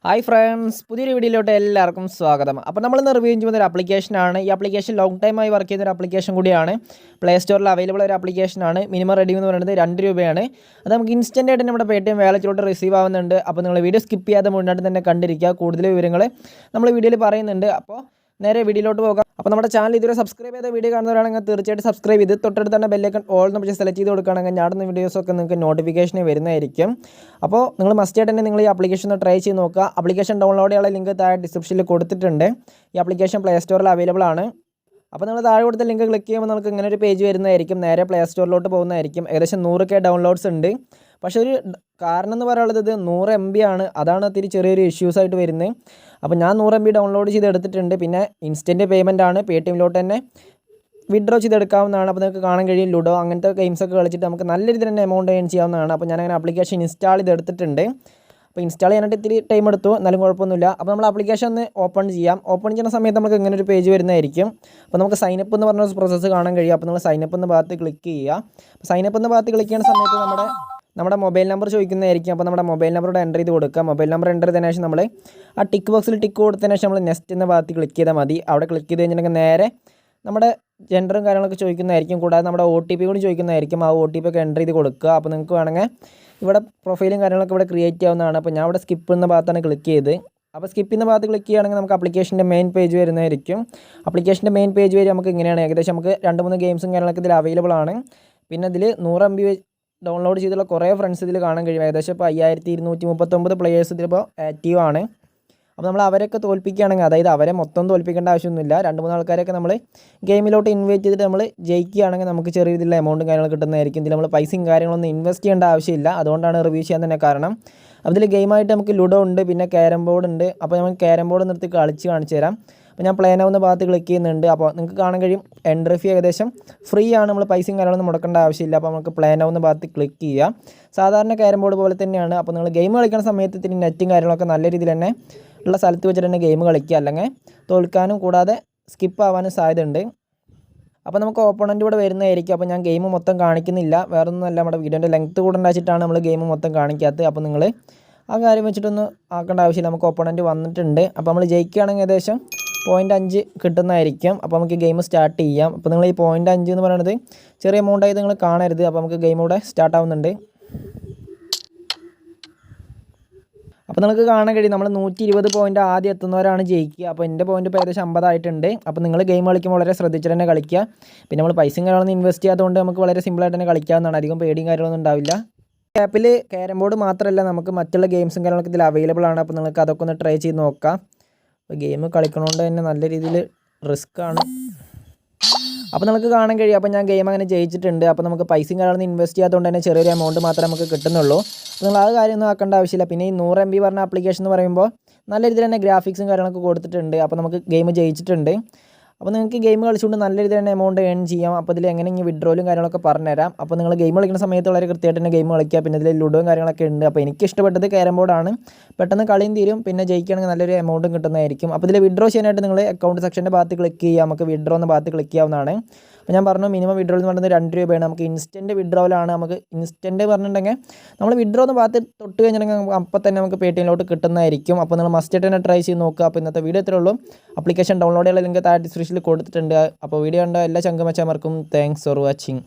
Hi friends, പുതിയൊരു വീഡിയോയിലോട്ട് എല്ലാവർക്കും സ്വാഗതം. അപ്പോൾ നമ്മളിന്ന് റിവ്യൂ ചെയ്യുന്ന ഒരു ആപ്ലിക്കേഷനാണ്. ഈ ആപ്ലിക്കേഷൻ ലോങ് ടൈമായി വർക്ക് ചെയ്യുന്ന ഒരു ആപ്ലിക്കേഷൻ കൂടിയാണ്. പ്ലേ സ്റ്റോറിൽ അവൈലബിൾ ഒരു ആപ്ലിക്കേഷനാണ്. മിനിമം റെഡി എന്ന് പറയുന്നത് 2 രൂപയാണ്. അത് നമുക്ക് ഇൻസ്റ്റൻ്റ് ആയിട്ട് നമ്മുടെ Paytm വാലറ്റിലോട്ട് റിസീവ് ആവുന്നുണ്ട്. അപ്പോൾ നിങ്ങൾ വീഡിയോ സ്കിപ്പ് ചെയ്യാതെ മുന്നോട്ട് തന്നെ കണ്ടിരിക്കുക. കൂടുതൽ വിവരങ്ങൾ നമ്മൾ വീഡിയോയിൽ പറയുന്നുണ്ട്. അപ്പോൾ നേരെ വീഡിയോയിലോട്ട് പോകാം. അപ്പോൾ നമ്മുടെ ചാനൽ ഇതുവരെ സബ്സ്ക്രൈബ് ചെയ്ത വീഡിയോ കാണുന്നവരാണെങ്കിൽ തീർച്ചയായിട്ടും സബ്സ്ക്രൈബ് ചെയ്ത് തൊട്ടടുത്ത് തന്നെ ബെല്ലൈക്കൺ ഓൾ എന്ന് സെലക്ട് ചെയ്ത് കൊടുക്കുകയാണെങ്കിൽ ഞാടുന്ന വീഡിയോസൊക്കെ നിങ്ങൾക്ക് നോട്ടിഫിക്കേഷൻ വരുന്നതായിരിക്കും. അപ്പോൾ നിങ്ങൾ മസ്റ്റായിട്ട് തന്നെ നിങ്ങൾ ഈ ആപ്ലിക്കേഷൻ ഒന്ന് ട്രൈ ചെയ്ത് നോക്കുക. ആപ്ലിക്കേഷൻ ഡൗൺലോഡ് ചെയ്യാനുള്ള ലിങ്ക് താഴെ ഡിസ്ക്രിപ്ഷനിൽ കൊടുത്തിട്ടുണ്ട്. ഈ ആപ്ലിക്കേഷൻ പ്ലേ സ്റ്റോറിൽ അവൈലബിൾ ആണ്. അപ്പോൾ നിങ്ങൾ താഴെ കൊടുത്ത ലിങ്ക് ക്ലിക്ക് ചെയ്യുമ്പോൾ നമുക്ക് ഇങ്ങനെ ഒരു പേജ് വരുന്നതായിരിക്കും. നേരെ പ്ലേ സ്റ്റോറിലോട്ട് പോകുന്നതായിരിക്കും. ഏകദേശം 100K ഡൗൺലോഡ്സ് ഉണ്ട്. പക്ഷേ ഒരു കാരണം എന്ന് പറയാനുള്ളത് ഇത് 100 MB ആണ്. അതാണ് ഒത്തിരി ചെറിയൊരു ഇഷ്യൂസ് ആയിട്ട് വരുന്നത്. അപ്പോൾ ഞാൻ 100 MB ഡൗൺലോഡ് ചെയ്ത് എടുത്തിട്ടുണ്ട്. പിന്നെ ഇൻസ്റ്റൻറ്റ് പേയ്മെൻ്റ് ആണ്. Paytmലോട്ട് തന്നെ വിഡ്രോ ചെയ്തെടുക്കാവുന്നതാണ്. അപ്പോൾ നിങ്ങൾക്ക് കാണാൻ കഴിയും ലുഡോ അങ്ങനത്തെ ഗെയിംസൊക്കെ കളിച്ചിട്ട് നമുക്ക് നല്ല രീതിയിൽ തന്നെ എമൗണ്ട് ഏൺ ചെയ്യാവുന്നതാണ്. അപ്പോൾ ഞാനങ്ങനെ ആപ്ലിക്കേഷൻ ഇൻസ്റ്റാൾ ചെയ്തെടുത്തിട്ടുണ്ട്. അപ്പോൾ ഇൻസ്റ്റാൾ ചെയ്യാനായിട്ട് ഇത്തിരി ടൈം എടുത്തു, എന്നാലും കുഴപ്പമൊന്നുമില്ല. അപ്പോൾ നമ്മൾ ആപ്ലിക്കേഷൻ ഒന്ന് ഓപ്പൺ ചെയ്യാം. ഓപ്പൺ ചെയ്യുന്ന സമയത്ത് നമുക്ക് ഇങ്ങനെ ഒരു പേജ് വരുന്നതായിരിക്കും. അപ്പോൾ നമുക്ക് സൈനപ്പ് എന്ന് പറഞ്ഞ പ്രോസസ്സ് കാണാൻ കഴിയും. അപ്പോൾ നമ്മൾ സൈനപ്പ് എന്ന ഭാഗത്ത് ക്ലിക്ക് ചെയ്യുക. അപ്പോൾ സൈനപ്പ് എന്ന ഭാഗത്ത് ക്ലിക്ക് ചെയ്യുന്ന സമയത്ത് നമ്മുടെ മൊബൈൽ നമ്പർ ചോദിക്കുന്നതായിരിക്കും. അപ്പോൾ നമ്മുടെ മൊബൈൽ നമ്പറോട് എൻ്റർ ചെയ്ത് കൊടുക്കുക. മൊബൈൽ നമ്പർ എൻ്റർ ചെയ്തതിന് ശേഷം നമ്മൾ ആ ടിക്ക് ബോക്സിൽ ടിക്ക് കൊടുത്തതിന് ശേഷം നമ്മൾ നെക്സ്റ്റ് എന്ന ഭാഗത്ത് ക്ലിക്ക് ചെയ്താൽ മതി. അവിടെ ക്ലിക്ക് ചെയ്ത് കഴിഞ്ഞിട്ടുണ്ടെങ്കിൽ നേരെ നമ്മുടെ ജെൻഡറും കാര്യങ്ങളൊക്കെ ചോദിക്കുന്നതായിരിക്കും. കൂടാതെ നമ്മുടെ OTP കൂടി ചോദിക്കുന്നതായിരിക്കും. ആ OTP ഒക്കെ എൻ്റർ ചെയ്ത് കൊടുക്കുക. അപ്പോൾ നിങ്ങൾക്ക് വേണമെങ്കിൽ ഇവിടെ പ്രൊഫൈലും കാര്യങ്ങളൊക്കെ ഇവിടെ ക്രിയേറ്റ് ചെയ്യാവുന്നതാണ്. അപ്പോൾ ഞാൻ ഇവിടെ സ്കിപ്പ് എന്ന ഭാഗത്താണ് ക്ലിക്ക് ചെയ്ത്. അപ്പോൾ സ്കിപ്പ് എന്ന ഭാഗത്ത് ക്ലിക്ക് ചെയ്യുകയാണെങ്കിൽ നമുക്ക് ആപ്ലിക്കേഷൻ്റെ മെയിൻ പേജ് വരുന്നതായിരിക്കും. ആപ്ലിക്കേഷൻ്റെ മെയിൻ പേജ് വരെ നമുക്ക് ഇങ്ങനെയാണ്. ഏകദേശം നമുക്ക് 2-3 ഗെയിംസും കാര്യങ്ങളൊക്കെ ഇതിൽ അവൈലബിൾ ആണ്. പിന്നെ ഇതിൽ 100 MB ഡൗൺലോഡ് ചെയ്തുള്ള കുറേ ഫ്രണ്ട്സ് ഇതിൽ കാണാൻ കഴിയും. ഏകദേശം ഇപ്പോൾ 5239 പ്ലേയേഴ്സ് ഇതിലിപ്പോൾ ആക്റ്റീവ് ആണ്. അപ്പോൾ നമ്മൾ അവരൊക്കെ തോൽപ്പിക്കുകയാണെങ്കിൽ, അതായത് അവരെ മൊത്തം തോൽപ്പിക്കേണ്ട ആവശ്യമൊന്നുമില്ല. 2-3 ആൾക്കാരൊക്കെ നമ്മൾ ഗെയിമിലോട്ട് ഇൻവൈറ്റ് ചെയ്തിട്ട് നമ്മൾ ജയിക്കുകയാണെങ്കിൽ നമുക്ക് ചെറിയ രീതിയിലുള്ള എമൗണ്ടും കാര്യങ്ങൾ കിട്ടുന്നതായിരിക്കും. ഇതിൽ നമ്മൾ പൈസയും കാര്യങ്ങളൊന്നും ഇൻവെസ്റ്റ് ചെയ്യേണ്ട ആവശ്യമില്ല. അതുകൊണ്ടാണ് റിവ്യൂ ചെയ്യാൻ തന്നെ കാരണം. അതിൽ ഗെയിമായിട്ട് നമുക്ക് ലുഡോ ഉണ്ട്, പിന്നെ ക്യാരം ബോർഡ് ഉണ്ട്. അപ്പോൾ നമുക്ക് ക്യാരം ബോർഡ് നിർത്തി കളിച്ച് കാണിച്ചു തരാം. അപ്പോൾ ഞാൻ പ്ലേ നൗ എന്ന ഭാഗത്ത് ക്ലിക്ക് ചെയ്യുന്നുണ്ട്. അപ്പോൾ നിങ്ങൾക്ക് കാണാൻ കഴിയും എൻട്രി ഫീ ഏകദേശം ഫ്രീ ആണ്. നമ്മൾ പൈസയും കാര്യങ്ങളൊന്നും മുടക്കേണ്ട ആവശ്യമില്ല. അപ്പോൾ നമുക്ക് പ്ലേ നൗ എന്ന ഭാഗത്ത് ക്ലിക്ക് ചെയ്യാം. സാധാരണ ക്യാരം ബോർഡ് പോലെ തന്നെയാണ്. അപ്പോൾ നിങ്ങൾ ഗെയിം കളിക്കുന്ന സമയത്ത് ഇത്തിരി നെറ്റും കാര്യങ്ങളൊക്കെ നല്ല രീതിയിൽ തന്നെ ഉള്ള സ്ഥലത്ത് വെച്ചിട്ട് തന്നെ ഗെയിം കളിക്കുക. അല്ലെങ്കിൽ തോൽക്കാനും കൂടാതെ സ്കിപ്പ് ആവാനും സാധ്യതയുണ്ട്. അപ്പോൾ നമുക്ക് ഓപ്പണൻ്റ് ഇവിടെ വരുന്നതായിരിക്കും. അപ്പോൾ ഞാൻ ഗെയിം മൊത്തം കാണിക്കുന്നില്ല. വേറെ ഒന്നുമല്ല, നമ്മുടെ വീഡിയോൻ്റെ ലെങ്ത്ത് കൂടെ ഉണ്ടാച്ചിട്ടാണ് നമ്മൾ ഗെയിം മൊത്തം കാണിക്കാത്തത്. അപ്പോൾ നിങ്ങൾ ആ കാര്യം വെച്ചിട്ടൊന്നും ആക്കേണ്ട ആവശ്യമില്ല. നമുക്ക് ഓപ്പണൻ്റ് വന്നിട്ടുണ്ട്. അപ്പോൾ നമ്മൾ ജയിക്കുകയാണെങ്കിൽ ഏകദേശം 0.5 കിട്ടുന്നതായിരിക്കും. അപ്പോൾ നമുക്ക് ഗെയിം സ്റ്റാർട്ട് ചെയ്യാം. അപ്പോൾ നിങ്ങൾ ഈ 0.5 എന്ന് പറയുന്നത് ചെറിയ എമൗണ്ടായി നിങ്ങൾ കാണരുത്. അപ്പോൾ നമുക്ക് ഗെയിം ഇവിടെ സ്റ്റാർട്ട് ആവുന്നുണ്ട്. അപ്പോൾ നിങ്ങൾക്ക് കാണാൻ കഴിയും നമ്മൾ 120 പോയിൻ്റ് ആദ്യം എത്തുന്നവരാണ് ജയിക്കുക. അപ്പോൾ എൻ്റെ പോയിൻ്റ് ഇപ്പോൾ ഏകദേശം 50 ആയിട്ടുണ്ട്. അപ്പോൾ നിങ്ങൾ ഗെയിം കളിക്കുമ്പോൾ വളരെ ശ്രദ്ധിച്ചിട്ട് തന്നെ കളിക്കുക. പിന്നെ നമ്മൾ പൈസയും കാര്യങ്ങളൊന്നും ഇൻവെസ്റ്റ് ചെയ്യാത്തതുകൊണ്ട് നമുക്ക് വളരെ സിമ്പിളായിട്ട് തന്നെ കളിക്കാവുന്നതാണ്. അധികം പേടിയും കാര്യങ്ങളൊന്നും ഉണ്ടാവില്ല. ആപ്പിൽ ക്യാരം ബോർഡ് മാത്രമല്ല, നമുക്ക് മറ്റുള്ള ഗെയിംസും കാര്യങ്ങളൊക്കെ ഇതിൽ അവൈലബിൾ ആണ്. അപ്പോൾ നിങ്ങൾക്ക് അതൊക്കെ ഒന്ന് ട്രൈ ചെയ്ത് നോക്കാം. അപ്പോൾ ഗെയിം കളിക്കണോണ്ട് തന്നെ നല്ല രീതിയിൽ റിസ്ക് ആണ്. അപ്പോൾ നമുക്ക് കാണാൻ കഴിയും. അപ്പോൾ ഞാൻ ഗെയിം അങ്ങനെ ജയിച്ചിട്ടുണ്ട്. അപ്പോൾ നമുക്ക് പൈസയും കാര്യങ്ങളൊന്നും ഇൻവെസ്റ്റ് ചെയ്യാത്തതുകൊണ്ട് തന്നെ ചെറിയൊരു എമൗണ്ട് മാത്രമേ നമുക്ക് കിട്ടുന്നുള്ളൂ. അപ്പോൾ നിങ്ങൾ ആ കാര്യമൊന്നും ആക്കേണ്ട ആവശ്യമില്ല. പിന്നെ ഈ 100 MB പറഞ്ഞ ആപ്ലിക്കേഷൻ എന്ന് പറയുമ്പോൾ നല്ല രീതിയിൽ തന്നെ ഗ്രാഫിക്സും കാര്യങ്ങളൊക്കെ കൊടുത്തിട്ടുണ്ട്. അപ്പോൾ നമുക്ക് ഗെയിം ജയിച്ചിട്ടുണ്ട്. അപ്പോൾ നിങ്ങൾക്ക് ഗെയിം കളിച്ചുകൊണ്ട് നല്ല രീതിയിൽ തന്നെ എമൗണ്ട് ഏൺ ചെയ്യാം. അപ്പോൾ ഇതിൽ എങ്ങനെ ഇങ്ങനെ വിഡ്രോലും കാര്യങ്ങളൊക്കെ പറഞ്ഞുതരാം. അപ്പോൾ നിങ്ങൾ ഗെയിം കളിക്കുന്ന സമയത്ത് വളരെ കൃത്യമായിട്ട് തന്നെ ഗെയിം കളിക്കുക. പിന്നെ ഇതിൽ ലുഡോയും കാര്യങ്ങളൊക്കെ ഉണ്ട്. അപ്പോൾ എനിക്ക് ഇഷ്ടപ്പെട്ടത് ക്യാരം ബോർഡാണ്. പെട്ടെന്ന് കളിയും തീരും, പിന്നെ ജയിക്കുകയാണെങ്കിൽ നല്ലൊരു എമൗണ്ടും കിട്ടുന്നതായിരിക്കും. അപ്പോൾ ഇതിൽ വിഡ്രോ ചെയ്യാനായിട്ട് നിങ്ങൾ അക്കൗണ്ട് സെക്ഷൻ്റെ ഭാഗത്ത് ക്ലിക്ക് ചെയ്യുക. നമുക്ക് വിഡ്രോ എന്ന ഭാഗത്ത് ക്ലിക്ക് ചെയ്യാവുന്നതാണ്. അപ്പോൾ ഞാൻ പറഞ്ഞു മിനിമം വിഡ്രോ എന്ന് പറയുന്നത് 2 രൂപയാണ്. നമുക്ക് ഇൻസ്റ്റൻറ്റ് വിഡ്രോയിലാണ്. നമുക്ക് ഇൻസ്റ്റൻറ്റ് പറഞ്ഞിട്ടുണ്ടെങ്കിൽ നമ്മൾ വിഡ്രോ എന്ന ഭാഗത്ത് തൊട്ട് കഴിഞ്ഞിട്ടുണ്ടെങ്കിൽ അപ്പം തന്നെ നമുക്ക് Paytmലോട്ട് കിട്ടുന്നതായിരിക്കും. അപ്പോൾ നിങ്ങൾ മസ്റ്റായിട്ട് തന്നെ ട്രൈ ചെയ്ത് നോക്കുക. അപ്പോൾ ഇന്നത്തെ വീഡിയോ ഇത്രയേ ഉള്ളൂ. ആപ്ലിക്കേഷൻ ഡൗൺലോഡ് ചെയ്യാനുള്ള ലിങ്ക് താഴെ ഡിസ്ക്രിപ്ഷനിൽ കൊടുത്തിട്ടുണ്ട്. അപ്പോൾ വീഡിയോ കണ്ട എല്ലാ ചങ്കുമച്ചമാർക്കും താങ്ക്സ് ഫോർ വാച്ചിങ്.